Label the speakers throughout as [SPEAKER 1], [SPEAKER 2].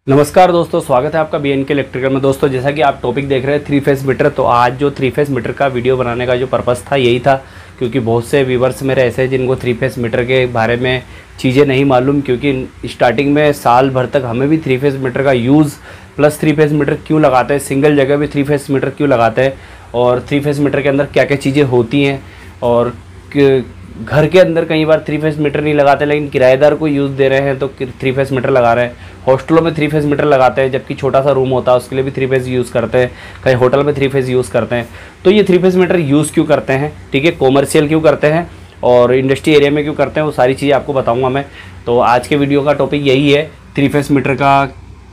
[SPEAKER 1] नमस्कार दोस्तों, स्वागत है आपका BNK इलेक्ट्रिकल में। दोस्तों जैसा कि आप टॉपिक देख रहे हैं थ्री फेस मीटर, तो आज जो थ्री फेस मीटर का वीडियो बनाने का जो पर्पस था यही था, क्योंकि बहुत से व्यूवर्स मेरे ऐसे हैं जिनको थ्री फेस मीटर के बारे में चीज़ें नहीं मालूम। क्योंकि स्टार्टिंग में साल भर तक हमें भी थ्री फेस मीटर का use plus three phase meter क्यों लगाते हैं, सिंगल जगह भी थ्री फेस मीटर क्यों लगाते हैं, और थ्री फेस मीटर के अंदर क्या क्या चीज़ें होती हैं, और घर के अंदर कई बार थ्री फेस मीटर नहीं लगाते लेकिन किराएदार को यूज़ दे रहे हैं तो थ्री फेस मीटर लगा रहे हैं। हॉस्टलों में थ्री फेस मीटर लगाते हैं, जबकि छोटा सा रूम होता है उसके लिए भी थ्री फेस यूज़ करते हैं, कहीं होटल में थ्री फेस यूज़ करते हैं। तो ये थ्री फेस मीटर यूज़ क्यों करते हैं, ठीक है, कॉमर्शियल क्यों करते हैं और इंडस्ट्री एरिया में क्यों करते हैं, वो सारी चीज़ें आपको बताऊँगा मैं। तो आज के वीडियो का टॉपिक यही है, थ्री फेस मीटर का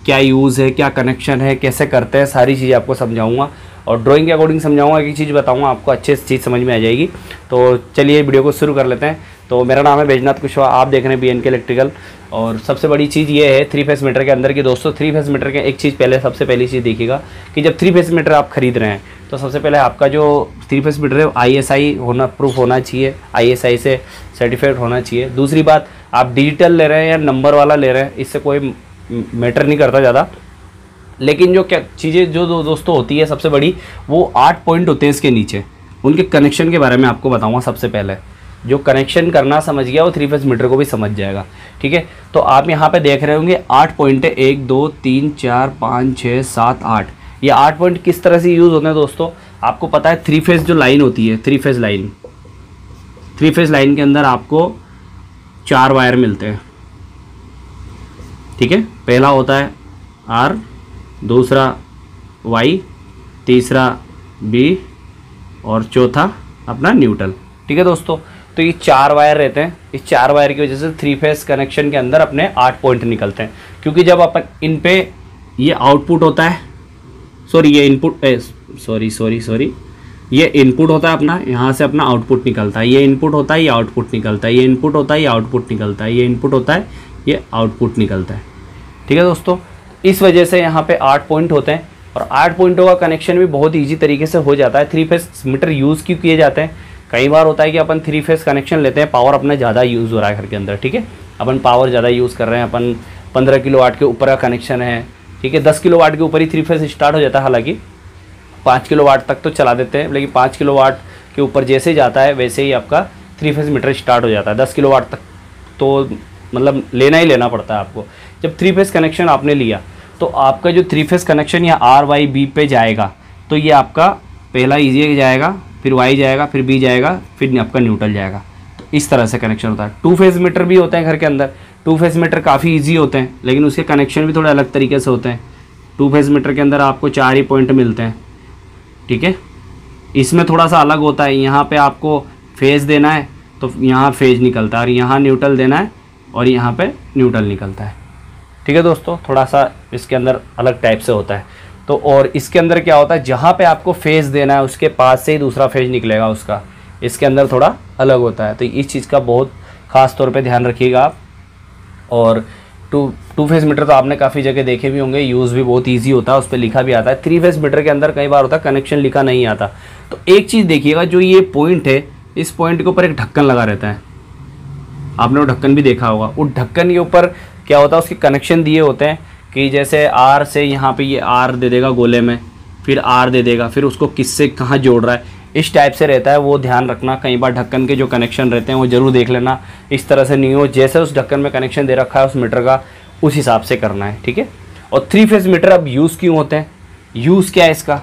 [SPEAKER 1] क्या यूज़ है, क्या कनेक्शन है, कैसे करते हैं, सारी चीज़ें आपको समझाऊंगा और ड्राइंग के अकॉर्डिंग समझाऊंगा, एक चीज़ बताऊंगा, आपको अच्छे से चीज़ समझ में आ जाएगी। तो चलिए वीडियो को शुरू कर लेते हैं। तो मेरा नाम है बैजनाथ कुशवाहा, आप देख रहे हैं BNK इलेक्ट्रिकल। और सबसे बड़ी चीज़ ये है थ्री फेस मीटर के अंदर की, दोस्तों थ्री फेस मीटर के एक चीज़ सबसे पहली चीज़ देखिएगा कि जब थ्री फेस मीटर आप खरीद रहे हैं तो सबसे पहले आपका जो थ्री फेस मीटर है ISI होना प्रूफ होना चाहिए, ISI से सर्टिफाइड होना चाहिए। दूसरी बात, आप डिजिटल ले रहे हैं या नंबर वाला ले रहे हैं, इससे कोई मैटर नहीं करता ज़्यादा। लेकिन जो क्या चीज़ें जो दोस्तों होती है सबसे बड़ी, वो 8 पॉइंट होते हैं इसके नीचे, उनके कनेक्शन के बारे में आपको बताऊंगा। सबसे पहले जो कनेक्शन करना समझ गया वो थ्री फेस मीटर को भी समझ जाएगा, ठीक है। तो आप यहाँ पे देख रहे होंगे 8 पॉइंट है, 1 2 3 4 5 6 7 8। ये 8 पॉइंट किस तरह से यूज़ होते हैं दोस्तों, आपको पता है थ्री फेस जो लाइन होती है, थ्री फेस लाइन के अंदर आपको 4 वायर मिलते हैं, ठीक है। पहला होता है R, दूसरा Y, तीसरा B और चौथा अपना न्यूट्रल, ठीक है दोस्तों। तो ये 4 वायर रहते हैं, इस 4 वायर की वजह से थ्री फेस कनेक्शन के अंदर अपने 8 पॉइंट निकलते हैं। क्योंकि जब अपन इन पे ये आउटपुट होता है, ये इनपुट, ये इनपुट होता है अपना, यहाँ से अपना आउटपुट निकलता है, ये इनपुट होता है, ये आउटपुट निकलता है, ये इनपुट होता है, ये आउटपुट निकलता है, ये इनपुट होता है, ये आउटपुट निकलता है, ठीक है दोस्तों। इस वजह से यहाँ पे 8 पॉइंट होते हैं और 8 पॉइंटों का कनेक्शन भी बहुत ईजी तरीके से हो जाता है। थ्री फेस मीटर यूज़ क्यों किए जाते हैं, कई बार होता है कि अपन थ्री फेस कनेक्शन लेते हैं, पावर अपना ज़्यादा यूज़ हो रहा है घर के अंदर, ठीक है, अपन पावर ज़्यादा यूज़ कर रहे हैं, अपन 15 किलोवाट के ऊपर का कनेक्शन है, ठीक है। 10 किलोवाट के ऊपर ही थ्री फेस स्टार्ट हो जाता है, हालांकि 5 किलोवाट तक तो चला देते हैं, लेकिन 5 किलोवाट के ऊपर जैसे ही जाता है वैसे ही आपका थ्री फेस मीटर स्टार्ट हो जाता है। 10 किलोवाट तक तो मतलब लेना ही लेना पड़ता है आपको। जब थ्री फेस कनेक्शन आपने लिया तो आपका जो थ्री फेस कनेक्शन या RYB पे जाएगा, तो ये आपका पहला ईजी जाएगा, फिर Y जाएगा, फिर B जाएगा, फिर आपका न्यूट्रल जाएगा। तो इस तरह से कनेक्शन होता है। 2 फेस मीटर भी होते हैं घर के अंदर, 2 फेस मीटर काफ़ी ईजी होते हैं, लेकिन उसके कनेक्शन भी थोड़े अलग तरीके से होते हैं। 2 फेस मीटर के अंदर आपको 4 ही पॉइंट मिलते हैं, ठीक है। इसमें थोड़ा सा अलग होता है, यहाँ पर आपको फेज देना है तो यहाँ फेज निकलता है, और यहाँ न्यूट्रल देना है और यहाँ पर न्यूट्रल निकलता है, ठीक है दोस्तों। थोड़ा सा इसके अंदर अलग टाइप से होता है। तो और इसके अंदर क्या होता है, जहाँ पे आपको फेज देना है उसके पास से ही दूसरा फेज निकलेगा उसका, इसके अंदर थोड़ा अलग होता है। तो इस चीज़ का बहुत ख़ास तौर पे ध्यान रखिएगा आप। और टू फेस मीटर तो आपने काफ़ी जगह देखे भी होंगे, यूज़ भी बहुत ईजी होता है, उस पर लिखा भी आता है। थ्री फेस मीटर के अंदर कई बार होता है कनेक्शन लिखा नहीं आता। तो एक चीज़ देखिएगा, जो ये पॉइंट है, इस पॉइंट के ऊपर एक ढक्कन लगा रहता है, आपने वो ढक्कन भी देखा होगा। उस ढक्कन के ऊपर क्या होता है, उसके कनेक्शन दिए होते हैं कि जैसे R से यहाँ पे ये R दे देगा गोले में, फिर R दे देगा, फिर उसको किससे कहाँ जोड़ रहा है, इस टाइप से रहता है। वो ध्यान रखना, कई बार ढक्कन के जो कनेक्शन रहते हैं वो ज़रूर देख लेना, इस तरह से नहीं हो, जैसे उस ढक्कन में कनेक्शन दे रखा है उस मीटर का, उस हिसाब से करना है, ठीक है। और थ्री फेस मीटर अब यूज़ क्यों होते हैं, यूज़ क्या है इसका,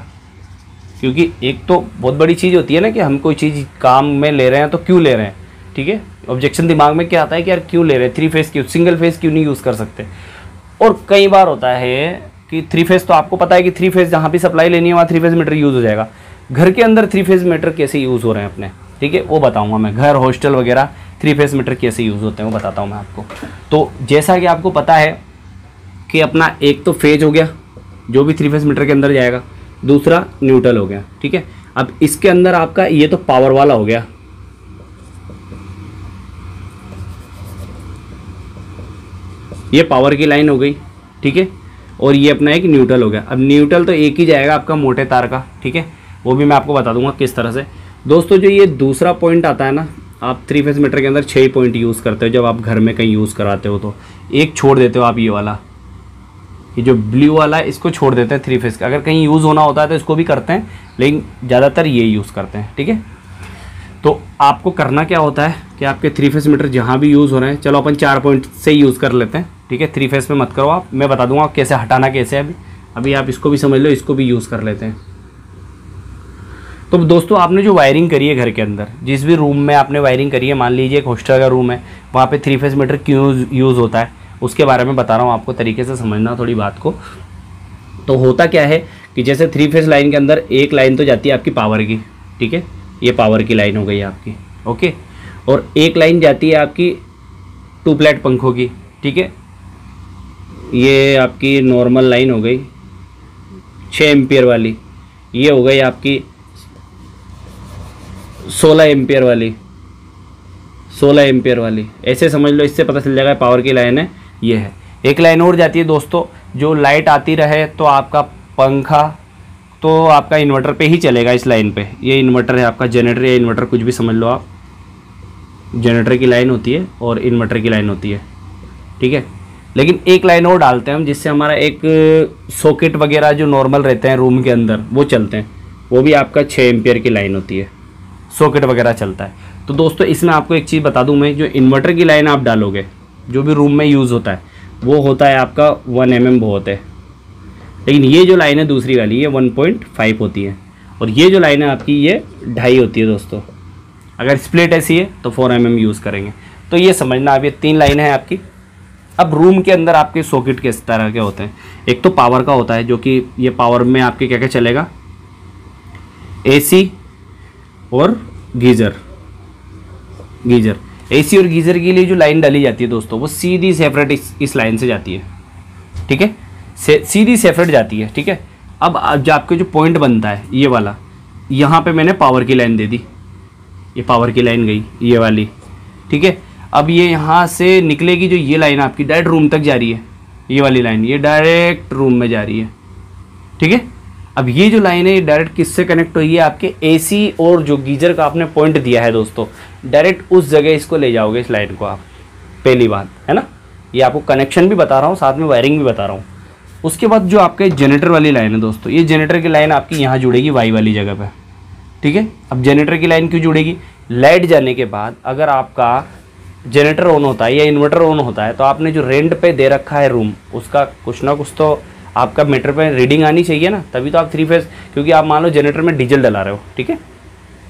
[SPEAKER 1] क्योंकि एक तो बहुत बड़ी चीज़ होती है ना कि हम कोई चीज़ काम में ले रहे हैं तो क्यों ले रहे हैं, ठीक है। ऑब्जेक्शन दिमाग में क्या आता है कि यार क्यों ले रहे हैं, थ्री फेस क्यों, सिंगल फेस क्यों नहीं यूज़ कर सकते। और कई बार होता है कि थ्री फेस, तो आपको पता है कि थ्री फेस जहाँ भी सप्लाई लेनी है वहाँ थ्री फेस मीटर यूज़ हो जाएगा। घर के अंदर थ्री फेस मीटर कैसे यूज़ हो रहे हैं अपने, ठीक है, वो बताऊँगा मैं। घर, हॉस्टल वगैरह थ्री फेस मीटर कैसे यूज़ होते हैं वो बताता हूँ मैं आपको। तो जैसा कि आपको पता है कि अपना एक तो फेज हो गया जो भी थ्री फेस मीटर के अंदर जाएगा, दूसरा न्यूट्रल हो गया, ठीक है। अब इसके अंदर आपका ये तो पावर वाला हो गया, ये पावर की लाइन हो गई, ठीक है। और ये अपना एक न्यूट्रल हो गया। अब न्यूट्रल तो एक ही जाएगा आपका मोटे तार का, ठीक है, वो भी मैं आपको बता दूंगा किस तरह से। दोस्तों जो ये दूसरा पॉइंट आता है ना, आप थ्री फेस मीटर के अंदर 6 पॉइंट यूज़ करते हो जब आप घर में कहीं यूज़ कराते हो, तो एक छोड़ देते हो आप ये वाला, ये जो ब्लू वाला है इसको छोड़ देते हैं 3 फेस का। अगर कहीं यूज़ होना होता है तो इसको भी करते हैं, लेकिन ज़्यादातर ये यूज़ करते हैं। ठीक है, तो आपको करना क्या होता है कि आपके 3 फेस मीटर जहाँ भी यूज़ हो रहे हैं, चलो अपन 4 पॉइंट से यूज़ कर लेते हैं। ठीक है, 3 फेस में मत करो आप, मैं बता दूंगा कैसे हटाना कैसे है। अभी आप इसको भी समझ लो, इसको भी यूज़ कर लेते हैं। तो दोस्तों आपने जो वायरिंग करी है घर के अंदर, जिस भी रूम में आपने वायरिंग करी है, मान लीजिए एक हॉस्टल का रूम है, वहाँ पे 3 फेस मीटर क्यों यूज़ होता है उसके बारे में बता रहा हूँ आपको, तरीके से समझना थोड़ी बात को। तो होता क्या है कि जैसे 3 फेस लाइन के अंदर एक लाइन तो जाती है आपकी पावर की, ठीक है, ये पावर की लाइन हो गई आपकी, ओके, और एक लाइन जाती है आपकी ट्यूबलाइट पंखों की। ठीक है, ये आपकी नॉर्मल लाइन हो गई 6 एम्पियर वाली, ये हो गई आपकी 16 एम्पियर वाली, 16 एम्पियर वाली, ऐसे समझ लो, इससे पता चल जाएगा पावर की लाइन है ये है। एक लाइन और जाती है दोस्तों, जो लाइट आती रहे तो आपका पंखा तो आपका इन्वर्टर पे ही चलेगा इस लाइन पे। ये इन्वर्टर है आपका, जनरेटर या इन्वर्टर कुछ भी समझ लो आप, जनरेटर की लाइन होती है और इन्वर्टर की लाइन होती है। ठीक है, लेकिन एक लाइन और डालते हैं हम, जिससे हमारा एक सॉकेट वगैरह जो नॉर्मल रहते हैं रूम के अंदर वो चलते हैं, वो भी आपका 6 एम्पियर की लाइन होती है, सॉकेट वगैरह चलता है। तो दोस्तों इसमें आपको एक चीज़ बता दूं मैं, जो इन्वर्टर की लाइन आप डालोगे जो भी रूम में यूज़ होता है वो होता है आपका 1 mm बहुत है, लेकिन ये जो लाइन है दूसरी वाली ये 1.5 होती है, और ये जो लाइन है आपकी ये 2.5 होती है दोस्तों। अगर स्प्लिट ऐसी है तो 4 mm यूज़ करेंगे। तो ये समझना, अब ये 3 लाइन है आपकी। अब रूम के अंदर आपके सॉकेट किस तरह के होते हैं, एक तो पावर का होता है, जो कि ये पावर में आपके क्या क्या चलेगा, AC और गीज़र। AC और गीज़र के लिए जो लाइन डाली जाती है दोस्तों, वो सीधी सेपरेट इस लाइन से जाती है। ठीक है, सीधी सेपरेट जाती है। ठीक है, अब जो आपके जो पॉइंट बनता है ये वाला, यहाँ पे मैंने पावर की लाइन दे दी, ये पावर की लाइन गई ये वाली। ठीक है, अब ये यहाँ से निकलेगी जो ये लाइन आपकी डायरेक्ट रूम तक जा रही है, ये वाली लाइन ये डायरेक्ट रूम में जा रही है। ठीक है, अब ये जो लाइन है ये डायरेक्ट किससे कनेक्ट हुई है, आपके AC और जो गीजर का आपने पॉइंट दिया है दोस्तों, डायरेक्ट उस जगह इसको ले जाओगे, इस लाइन को आप। पहली बात है ना, ये आपको कनेक्शन भी बता रहा हूँ, साथ में वायरिंग भी बता रहा हूँ। उसके बाद जो आपके जनरेटर वाली लाइन है दोस्तों, ये जनरेटर की लाइन आपकी यहाँ जुड़ेगी Y वाली जगह पर। ठीक है, अब जनरेटर की लाइन क्यों जुड़ेगी, लाइट जाने के बाद अगर आपका जनरेटर ऑन होता है या इन्वर्टर ऑन होता है, तो आपने जो रेंट पे दे रखा है रूम, उसका कुछ ना कुछ तो आपका मीटर पे रीडिंग आनी चाहिए ना, तभी तो आप 3 फेस, क्योंकि आप मान लो जनरेटर में डीजल डला रहे हो। ठीक है,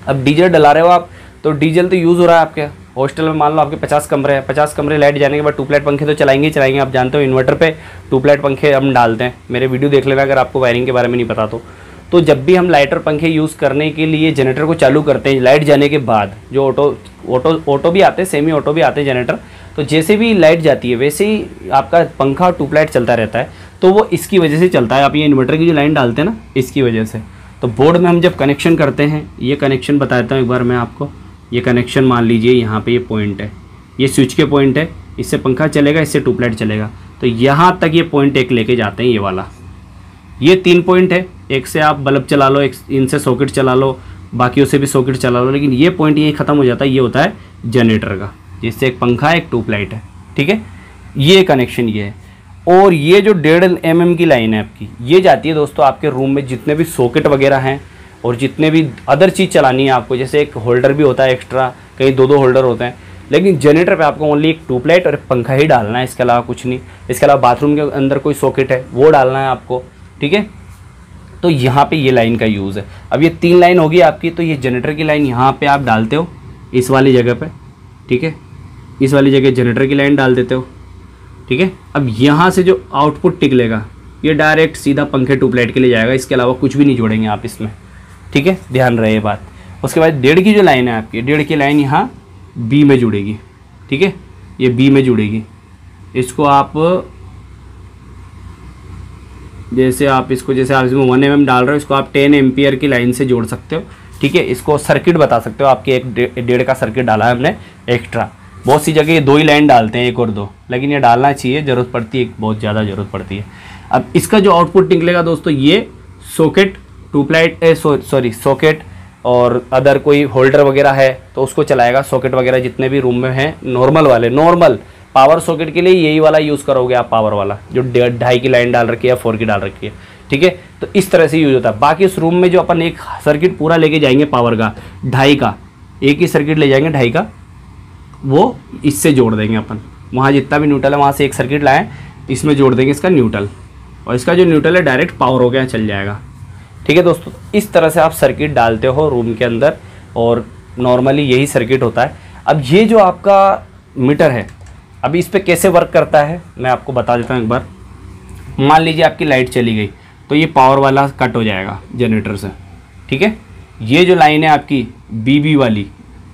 [SPEAKER 1] अब डीजल डला रहे हो आप, तो डीजल तो यूज़ हो रहा है आपके हॉस्टल में, मान लो आपके 50 कमरे हैं, 50 कमरे लाइट जाने के बाद ट्यूबलाइट पंखे तो चलाएंगे ही चलाएंगे। आप जानते हो इन्वर्टर पे ट्यूबलाइट पंखे हम डालते हैं, मेरे वीडियो देख लेना अगर आपको वायरिंग के बारे में नहीं पता तो जब भी हम लाइटर पंखे यूज़ करने के लिए जनरेटर को चालू करते हैं लाइट जाने के बाद, जो ऑटो भी आते हैं, सेमी ऑटो भी आते हैं जनरेटर, तो जैसे भी लाइट जाती है वैसे ही आपका पंखा और ट्यूबलाइट चलता रहता है, तो वो इसकी वजह से चलता है। आप ये इन्वर्टर की जो लाइन डालते हैं ना, इसकी वजह से। तो बोर्ड में हम जब कनेक्शन करते हैं, ये कनेक्शन बताता हूँ एक बार मैं आपको, ये कनेक्शन मान लीजिए यहाँ पे ये पॉइंट है, ये स्विच के पॉइंट है, इससे पंखा चलेगा, इससे ट्यूबलाइट चलेगा, तो यहाँ तक ये पॉइंट एक लेके जाते हैं, ये वाला, ये 3 पॉइंट है। एक से आप बल्ब चला लो, एक इनसे सॉकेट चला लो, बाकियों से भी सॉकेट चला लो, लेकिन ये पॉइंट यही ख़त्म हो जाता है, ये होता है जनरेटर का, जिससे एक पंखा एक ट्यूबलाइट है। ठीक है, ये कनेक्शन ये है। और ये जो 1.5 mm की लाइन है आपकी, ये जाती है दोस्तों आपके रूम में जितने भी सॉकेट वगैरह हैं और जितने भी अदर चीज़ चलानी है आपको, जैसे एक होल्डर भी होता है एक्स्ट्रा, कहीं 2-2 होल्डर होते हैं, लेकिन जनरेटर पे आपको ओनली एक ट्यूबलाइट और एक पंखा ही डालना है, इसके अलावा कुछ नहीं। इसके अलावा बाथरूम के अंदर कोई सॉकेट है वो डालना है आपको। ठीक है, तो यहाँ पे ये लाइन का यूज़ है। अब ये 3 लाइन होगी आपकी, तो ये जनरेटर की लाइन यहाँ पे आप डालते हो इस वाली जगह पे। ठीक है, इस वाली जगह जनरेटर की लाइन डाल देते हो। ठीक है, अब यहाँ से जो आउटपुट निकलेगा ये डायरेक्ट सीधा पंखे ट्यूबलाइट के लिए जाएगा, इसके अलावा कुछ भी नहीं जोड़ेंगे आप इसमें। ठीक है, ध्यान रहे ये बात। उसके बाद 1.5 की जो लाइन है आपकी, 1.5 की लाइन यहाँ B में जुड़ेगी। ठीक है, ये B में जुड़ेगी, इसको आप जैसे आप इसमें 1 mm डाल रहे हो, इसको आप 10 एम्पियर की लाइन से जोड़ सकते हो। ठीक है, इसको सर्किट बता सकते हो, आपके 1.5 का सर्किट डाला है हमने एक्स्ट्रा। बहुत सी जगह ये 2 ही लाइन डालते हैं, 1 और 2, लेकिन ये डालना चाहिए, ज़रूरत पड़ती है, बहुत ज़्यादा ज़रूरत पड़ती है। अब इसका जो आउटपुट निकलेगा दोस्तों, ये सॉकेट ट्यूबलाइट सॉकेट और अदर कोई होल्डर वगैरह है तो उसको चलाएगा, सॉकेट वगैरह जितने भी रूम में हैं नॉर्मल वाले, नॉर्मल पावर सॉकेट के लिए यही वाला यूज़ करोगे आप, पावर वाला जो 2.5 की लाइन डाल रखी है या 4 की डाल रखी है, ठीक है। तो इस तरह से यूज होता है। बाकी इस रूम में जो अपन एक सर्किट पूरा लेके जाएंगे पावर का 2.5 का, एक ही सर्किट ले जाएंगे 2.5 का, वो इससे जोड़ देंगे अपन, वहाँ जितना भी न्यूट्रल है वहाँ से एक सर्किट लाएँ, इसमें जोड़ देंगे इसका न्यूट्रल, और इसका जो न्यूट्रल है डायरेक्ट पावर हो गया चल जाएगा, ठीक है दोस्तों। इस तरह से आप सर्किट डालते हो रूम के अंदर, और नॉर्मली यही सर्किट होता है। अब ये जो आपका मीटर है, अभी इस पर कैसे वर्क करता है मैं आपको बता देता हूँ एक बार। मान लीजिए आपकी लाइट चली गई तो ये पावर वाला कट हो जाएगा जनरेटर से, ठीक है। ये जो लाइन है आपकी BB वाली,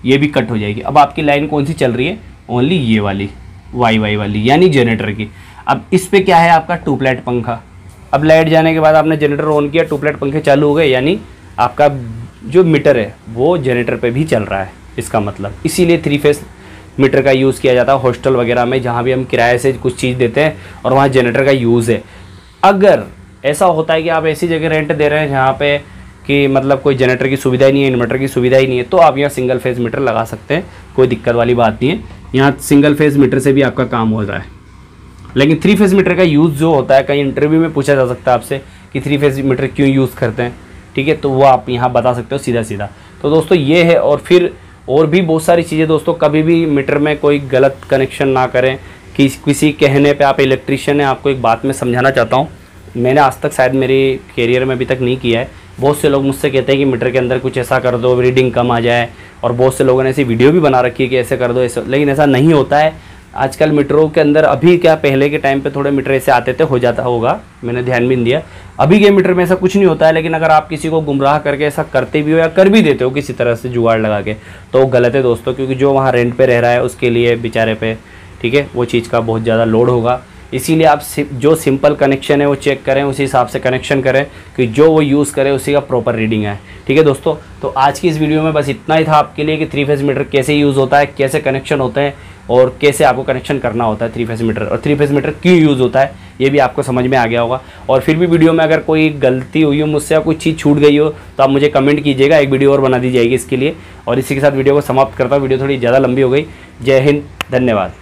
[SPEAKER 1] ये भी कट हो जाएगी। अब आपकी लाइन कौन सी चल रही है, ओनली ये वाली YY वाली, यानी जनरेटर की। अब इस पे क्या है आपका ट्यूबलाइट पंखा। अब लाइट जाने के बाद आपने जनरेटर ऑन किया, ट्यूबलाइट पंखे चालू हो गए, यानी आपका जो मीटर है वो जनरेटर पे भी चल रहा है, इसका मतलब। इसीलिए 3 फेस मीटर का यूज़ किया जाता है हॉस्टल वगैरह में, जहाँ भी हम किराए से कुछ चीज़ देते हैं और वहाँ जनरेटर का यूज़ है। अगर ऐसा होता है कि आप ऐसी जगह रेंट दे रहे हैं जहाँ पे कि मतलब कोई जनरेटर की सुविधा ही नहीं है, इन्वर्टर की सुविधा ही नहीं है, तो आप यहाँ सिंगल फेज़ मीटर लगा सकते हैं, कोई दिक्कत वाली बात नहीं है। यहाँ सिंगल फेज़ मीटर से भी आपका काम हो रहा है। लेकिन 3 फेज़ मीटर का यूज़ जो होता है, कहीं इंटरव्यू में पूछा जा सकता है आपसे कि 3 फेज़ मीटर क्यों यूज़ करते हैं, ठीक है, तो वो आप यहाँ बता सकते हो सीधा सीधा। तो दोस्तों ये है, और फिर और भी बहुत सारी चीज़ें दोस्तों। कभी भी मीटर में कोई गलत कनेक्शन ना करें, कि किसी कहने पे, आप इलेक्ट्रीशियन हैं, आपको एक बात मैं समझाना चाहता हूँ, मैंने आज तक शायद मेरे कैरियर में अभी तक नहीं किया है। बहुत से लोग मुझसे कहते हैं कि मीटर के अंदर कुछ ऐसा कर दो रीडिंग कम आ जाए, और बहुत से लोगों ने ऐसी वीडियो भी बना रखी है कि ऐसे कर दो ऐसे, लेकिन ऐसा नहीं होता है। आजकल मीटरों के अंदर, अभी क्या पहले के टाइम पे थोड़े मीटर ऐसे आते थे, हो जाता होगा, मैंने ध्यान भी नहीं दिया। अभी के मीटर में ऐसा कुछ नहीं होता है। लेकिन अगर आप किसी को गुमराह करके ऐसा करते भी हो या कर भी देते हो किसी तरह से जुगाड़ लगा के, तो वो गलत है दोस्तों, क्योंकि जो वहाँ रेंट पे रह रहा है उसके लिए बेचारे पे, ठीक है, वो चीज़ का बहुत ज़्यादा लोड होगा। इसीलिए आप जो सिंपल कनेक्शन है वो चेक करें, उसी हिसाब से कनेक्शन करें कि जो वो यूज़ करे उसी का प्रॉपर रीडिंग है, ठीक है दोस्तों। तो आज की इस वीडियो में बस इतना ही था आपके लिए कि 3 फेज़ मीटर कैसे यूज़ होता है, कैसे कनेक्शन होते हैं, और कैसे आपको कनेक्शन करना होता है 3 फेज़ मीटर, और 3 फेज़ मीटर क्यों यूज़ होता है, ये भी आपको समझ में आ गया होगा। और फिर भी वीडियो में अगर कोई गलती हुई हो मुझसे या कोई चीज़ छूट गई हो तो आप मुझे कमेंट कीजिएगा, एक वीडियो और बना दी जाएगी इसके लिए। और इसी के साथ वीडियो को समाप्त करता हूँ, वीडियो थोड़ी ज़्यादा लंबी हो गई। जय हिंद, धन्यवाद।